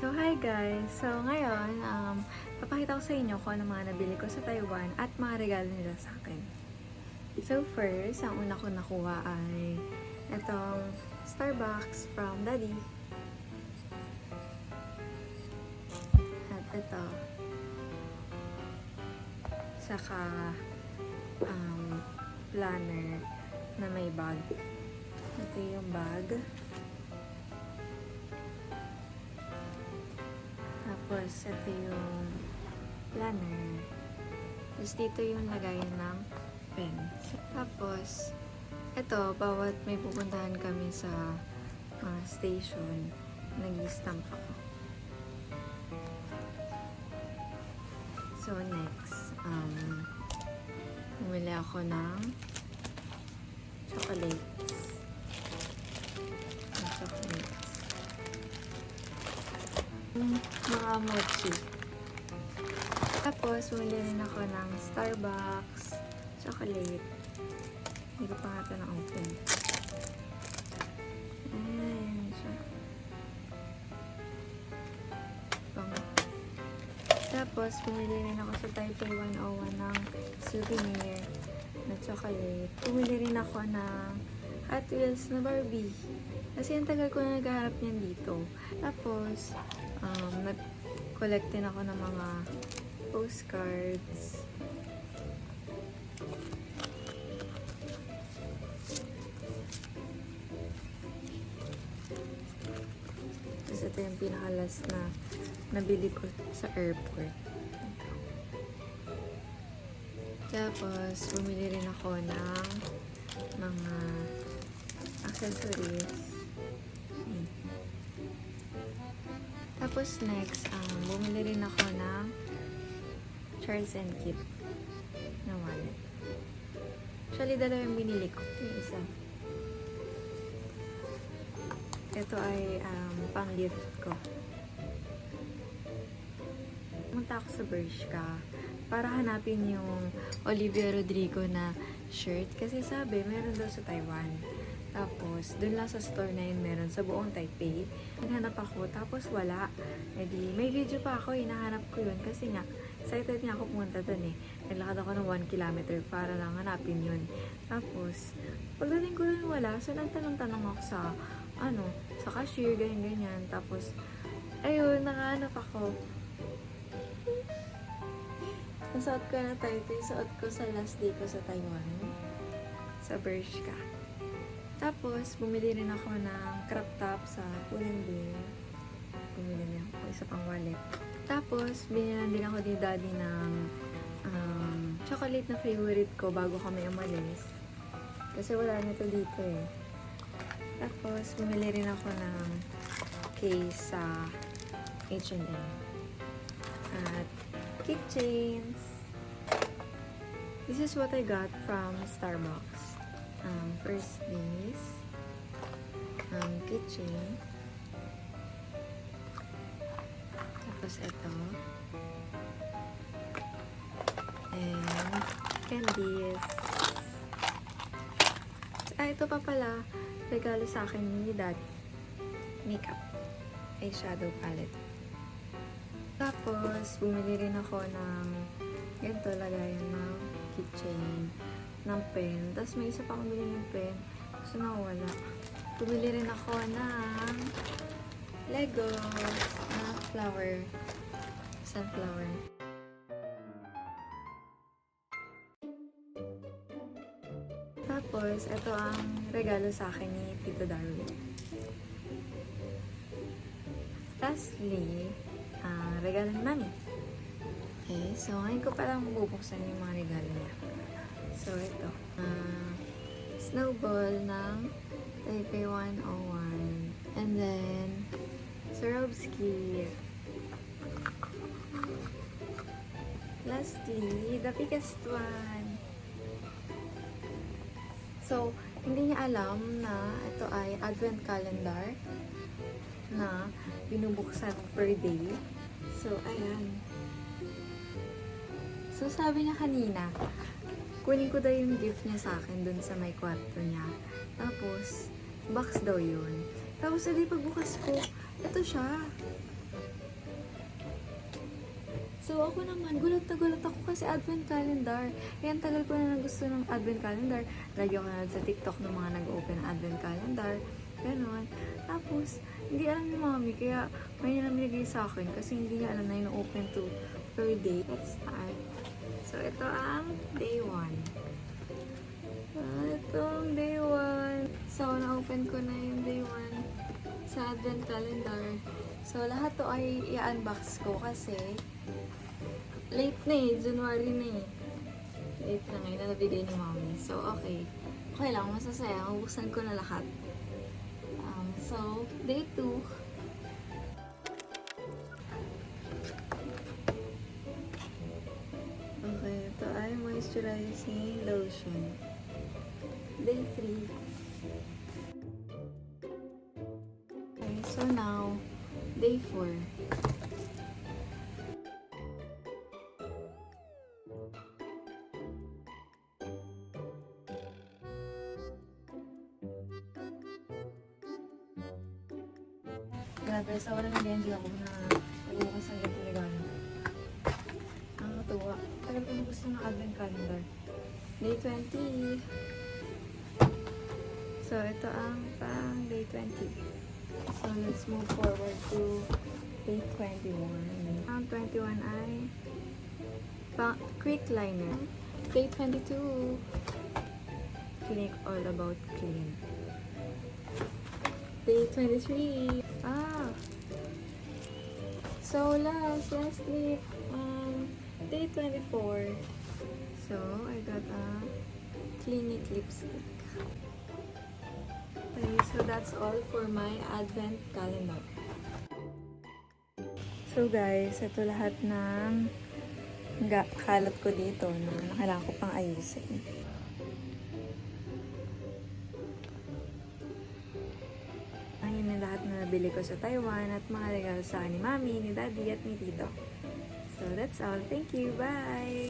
So, hi guys! So, ngayon, papakita ko sa inyo kung ano mga nabili ko sa Taiwan at mga regalo nila sa akin. So, first, ang una ko nakuha ay itong Starbucks from Daddy. At ito. Saka, planner na may bag. Ito yung bag. Tapos, ito yung planner. Tapos, dito yung lagayan ng pen. Tapos, ito, bawat may pupuntahan kami sa station, nag-stamp ako. So, next, bumili ako ng chocolates. Mga mochi. Tapos, bumili rin ako ng Starbucks chocolate. Hindi ko pa nga ito na-open. Ayan siya. Bango. Tapos, bumili rin ako sa Taipei 101 ng souvenir na chocolate. Bumili rin ako ng Hot Wheels na Barbie. Kasi ang tagal ko na naghahanap niyan dito. Tapos, nag-collect din ako ng mga postcards. Tapos ito yung pinaka-last na nabili ko sa airport. Tapos, bumili rin ako ng mga accessories. Tapos next, bumili rin ako ng Charles & Kit na wallet. Actually, dalawa yung binili ko. Yung isa. Ito ay pang-gift ko. Pumunta ako sa Bershka para hanapin yung Olivia Rodrigo na shirt. Kasi sabi, meron daw sa Taiwan. Tapos, dun lang sa store na yun meron sa buong Taipei. Naghanap ako, tapos wala. E di, may video pa ako, hinahanap ko yun. Kasi nga, excited nga ako pumunta dun eh. Naglakad ako ng 1 kilometer para lang hanapin yun. Tapos, pagdating ko dun wala, so nagtanong-tanong ako sa, sa cashier, ganyan-ganyan. Tapos, ayun, nakahanap ako. Nasuot ko na Taipei, suot ko sa last day ko sa Taiwan. Sa Bershka. Tapos, bumili rin ako ng crop top sa Pull&Bear. Bumili rin ako isa pang wallet. Tapos, binilan din ako ni Daddy ng chocolate na favorite ko bago kami umalis. Kasi wala na ito dito eh. Tapos, bumili rin ako ng case sa H&M. At keychains. This is what I got from Starbucks. First is keychain. Tapos ito. And candies. Ito pa pala, regalo sa akin ni Dad. Makeup. Eyeshadow palette. Tapos, bumili rin ako ng ganito, lagayan ng keychain, ng pen. Tapos, may isa pa akong bili ng pen. Gusto na wala. Bumili rin ako ng Legos na flower. Sunflower. Tapos, ito ang regalo sa akin ni Tito Darwin. Lastly, regalo ni Mami. Okay, so ngayon ko palang bubuksan yung mga regalo niya. So, ito. Snowball ng Taipei 101. And then, Swarovski. Lastly, the biggest one. So, hindi niya alam na ito ay advent calendar na binubuksan per day. So, ayan. So, sabi niya kanina, kunin ko daw yung gift niya sa akin dun sa may kwarto niya. Tapos, box daw yun. Tapos, edi pagbukas ko, ito siya. So, ako naman, gulat na gulat ako kasi advent calendar. Kaya ang tagal ko na gusto ng advent calendar. Lagi ako nanood sa TikTok ng mga nag-open ng advent calendar. Ganon. Tapos, hindi alam ni Mommy, kaya may niya namigay sa akin kasi hindi niya alam na yung open to per day. Let's start. So, ito ang day 1. Ito ang day 1. So, na-open ko na yung day 1 sa advent calendar. So, lahat to ay i-unbox ko kasi late na eh. January na eh. Late na ngayon na nabigay ni Mommy. So, okay. Okay lang. Masasaya. Mabuksan ko na lahat. So, day 2. Okay. Ito ay moisturizing lotion. Day 3. Okay. So, now, day 4. Grabe, sa walang hindi ako na nagbukas ang ganito regalo. Nakakatuwa. Tagal ko na gusto ng advent calendar. Day 20. So, ito ang pang day 20. So, let's move forward to day 21. Ang 21 ay quick liner. Day 22. Clinic all about clean. Day 23. So lastly, day 24. So I got a Clinique lipstick. Okay, so that's all for my advent calendar. So guys, ito lahat ng kalat ko dito na kailangan ko pang ayusin. Ayun na lahat na nabili ko sa Taiwan at mga regalo sa akin ni Mami, ni Daddy at ni Tito. So that's all. Thank you. Bye!